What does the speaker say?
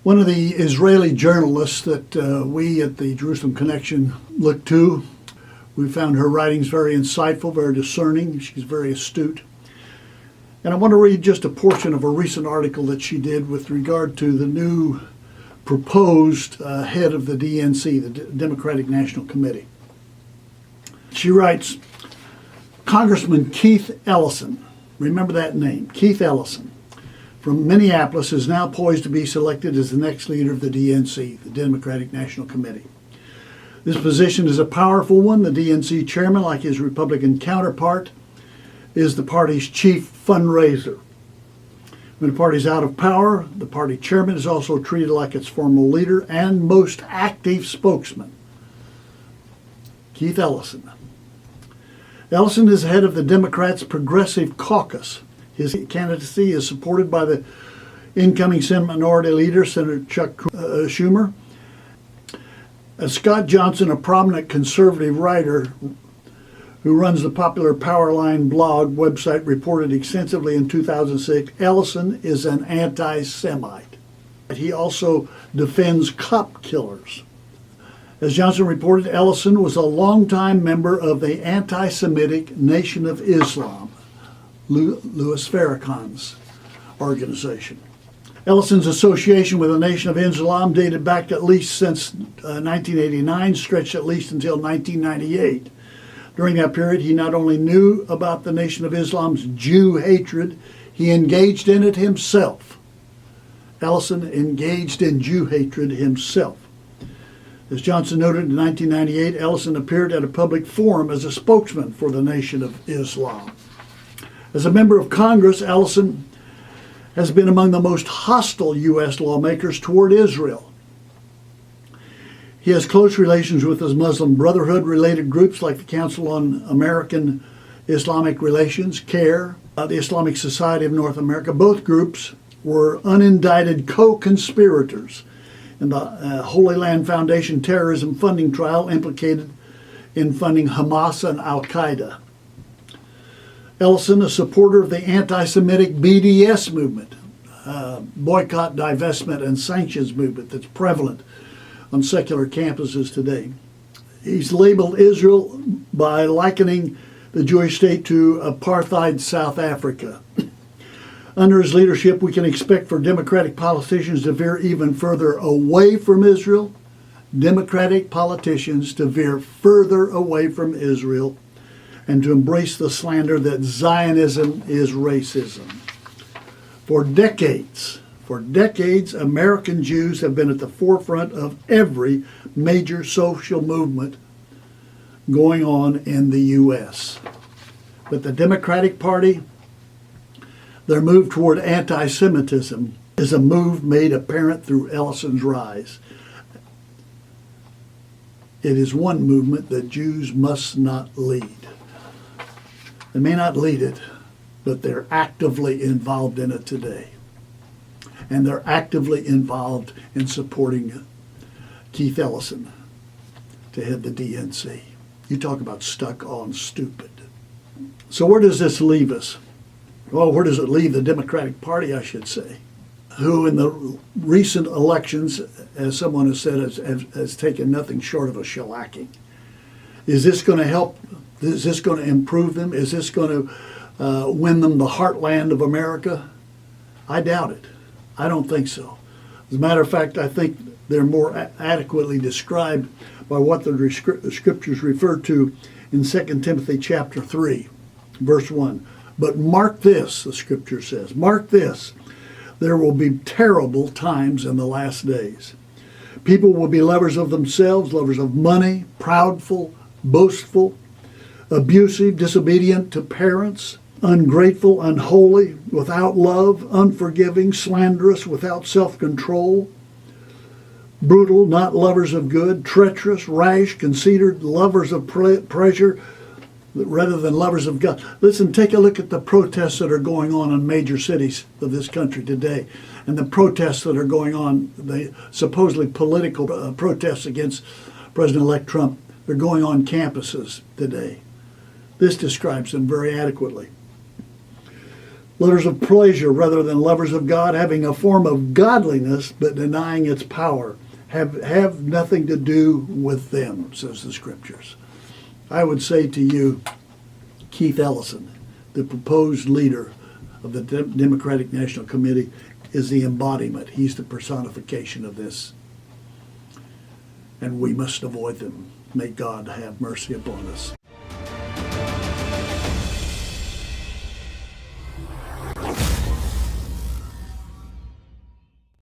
One of the Israeli journalists that we at the Jerusalem Connection look to, we found her writings very insightful, very discerning. She's very astute. And I want to read just a portion of a recent article that she did with regard to the new proposed head of the DNC, the Democratic National Committee. She writes, Congressman Keith Ellison, remember that name, Keith Ellison, from Minneapolis, is now poised to be selected as the next leader of the DNC, the Democratic National Committee. This position is a powerful one. The DNC chairman, like his Republican counterpart, is the party's chief fundraiser. When the party is out of power, the party chairman is also treated like its formal leader and most active spokesman. Keith Ellison. Ellison is head of the Democrats' Progressive Caucus. His candidacy is supported by the incoming Senate Minority Leader, Senator Chuck Schumer. Scott Johnson, a prominent conservative writer who runs the popular Powerline blog website, reported extensively in 2006, Ellison is an anti-Semite. He also defends cop killers. As Johnson reported, Ellison was a longtime member of the anti-Semitic Nation of Islam, Louis Farrakhan's organization. Ellison's association with the Nation of Islam dated back at least since 1989, stretched at least until 1998. During that period, he not only knew about the Nation of Islam's Jew hatred, he engaged in it himself. Ellison engaged in Jew hatred himself. As Johnson noted, in 1998, Ellison appeared at a public forum as a spokesman for the Nation of Islam. As a member of Congress, Ellison has been among the most hostile U.S. lawmakers toward Israel. He has close relations with his Muslim Brotherhood-related groups like the Council on American Islamic Relations, CARE, the Islamic Society of North America. Both groups were unindicted co-conspirators in the Holy Land Foundation terrorism funding trial implicated in funding Hamas and Al-Qaeda. Ellison, a supporter of the anti-Semitic BDS movement, boycott, divestment, and sanctions movement that's prevalent on secular campuses today. He's labeled Israel by likening the Jewish state to apartheid South Africa. Under his leadership, we can expect for Democratic politicians to veer even further away from Israel. Democratic politicians to veer further away from Israel and to embrace the slander that Zionism is racism. For decades, American Jews have been at the forefront of every major social movement going on in the U.S. But the Democratic Party, their move toward anti-Semitism is a move made apparent through Ellison's rise. It is one movement that Jews must not lead. They may not lead it, but they're actively involved in it today. And they're actively involved in supporting Keith Ellison to head the DNC. You talk about stuck on stupid. So where does this leave us? Well, where does it leave the Democratic Party, I should say, who in the recent elections, as someone has said, has taken nothing short of a shellacking? Is this going to help? Is this going to improve them? Is this going to win them the heartland of America? I doubt it. I don't think so. As a matter of fact, I think they're more adequately described by what the scriptures refer to in 2 Timothy chapter 3, verse 1. But mark this, the scripture says, mark this, there will be terrible times in the last days. People will be lovers of themselves, lovers of money, proudful, boastful, abusive, disobedient to parents, ungrateful, unholy, without love, unforgiving, slanderous, without self-control, brutal, not lovers of good, treacherous, rash, conceited, lovers of pleasure, rather than lovers of God. Listen, take a look at the protests that are going on in major cities of this country today, and the protests that are going on, the supposedly political protests against President-elect Trump. They're going on campuses today. This describes them very adequately. Lovers of pleasure rather than lovers of God, having a form of godliness but denying its power. Have nothing to do with them, says the Scriptures. I would say to you, Keith Ellison, the proposed leader of the Democratic National Committee, is the embodiment. He's the personification of this. And we must avoid them. May God have mercy upon us.